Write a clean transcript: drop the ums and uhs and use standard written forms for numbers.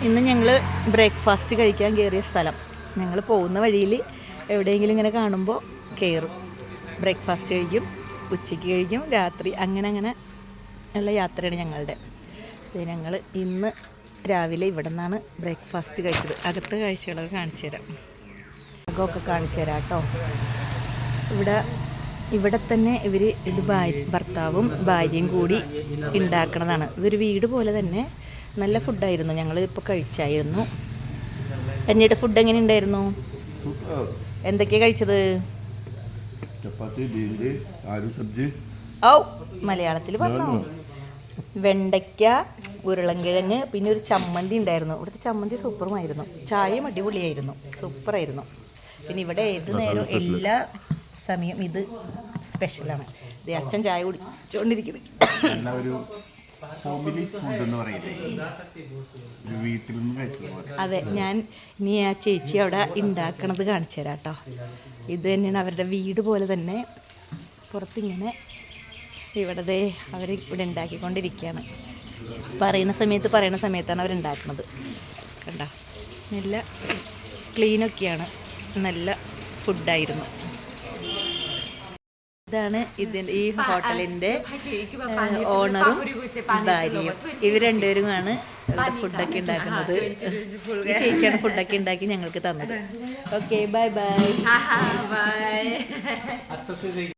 ഇന്ന് ഞങ്ങൾ ബ്രേക്ക്ഫാസ്റ്റ് കഴിക്കാൻ കയറിയ സ്ഥലം. ഞങ്ങൾ പോകുന്ന വഴിയിൽ എവിടെയെങ്കിലും ഇങ്ങനെ കാണുമ്പോൾ കയറും. ബ്രേക്ക്ഫാസ്റ്റ് കഴിക്കും, ഉച്ചയ്ക്ക് കഴിക്കും, രാത്രി അങ്ങനെ ഉള്ള യാത്രയാണ് ഞങ്ങളുടെ. ഞങ്ങൾ ഇന്ന് രാവിലെ ഇവിടെ നിന്നാണ് ബ്രേക്ക്ഫാസ്റ്റ് കഴിച്ചത്. അകത്തെ കാഴ്ചകളൊക്കെ കാണിച്ചു തരാം, അകമൊക്കെ കാണിച്ചു തരാം കേട്ടോ. ഇവിടെ തന്നെ ഇത് ഭർത്താവും ഭാര്യയും കൂടി ഉണ്ടാക്കണതാണ്. ഇതൊരു വീട് പോലെ തന്നെ നല്ല ഫുഡായിരുന്നു. ഞങ്ങൾ ഇപ്പോൾ കഴിച്ചായിരുന്നു. എന്നിട്ട് ഫുഡ് എങ്ങനെ ഉണ്ടായിരുന്നു? എന്തൊക്കെയാണ് കഴിച്ചത്? ഓ, മലയാളത്തിൽ പറഞ്ഞോ. വെണ്ടയ്ക്ക, ഉരുളൻകിഴങ്ങ്, പിന്നെ ഒരു ചമ്മന്തി ഉണ്ടായിരുന്നു. ഇവിടുത്തെ ചമ്മന്തി സൂപ്പറുമായിരുന്നു. ചായയും അടിപൊളിയായിരുന്നു, സൂപ്പറായിരുന്നു. പിന്നെ ഇവിടെ ഏത് നേരം എല്ലാ സമയം ഇത് സ്പെഷ്യലാണ്. ഇത് അച്ഛൻ ചായ കുടിച്ചുകൊണ്ടിരിക്കുന്നത്. അതെ, ഞാൻ ഇനി ആ ചേച്ചി അവിടെ ഉണ്ടാക്കണത് കാണിച്ചു തരാം കേട്ടോ. ഇത് തന്നെയാണ് അവരുടെ വീട് പോലെ തന്നെ. പുറത്തിങ്ങനെ ഇവിടെ അവരിവിടെ ഉണ്ടാക്കിക്കൊണ്ടിരിക്കുകയാണ്. പറയുന്ന സമയത്താണ് അവരുണ്ടാക്കുന്നത്. കണ്ടോ, നല്ല ക്ലീനൊക്കെയാണ്. നല്ല ഫുഡായിരുന്നു. ഇതാണ് ഈ ഹോട്ടലിൻ്റെ ഓണറും ഭാര്യയും. ഇവർ രണ്ടുപേരുമാണ് ഇവിടെ ഫുഡൊക്കെ ഉണ്ടാക്കുന്നത്. ഈ ചേച്ചിയാണ് ഫുഡൊക്കെ ഉണ്ടാക്കി ഞങ്ങൾക്ക് തന്നത്. Okay, bye bye.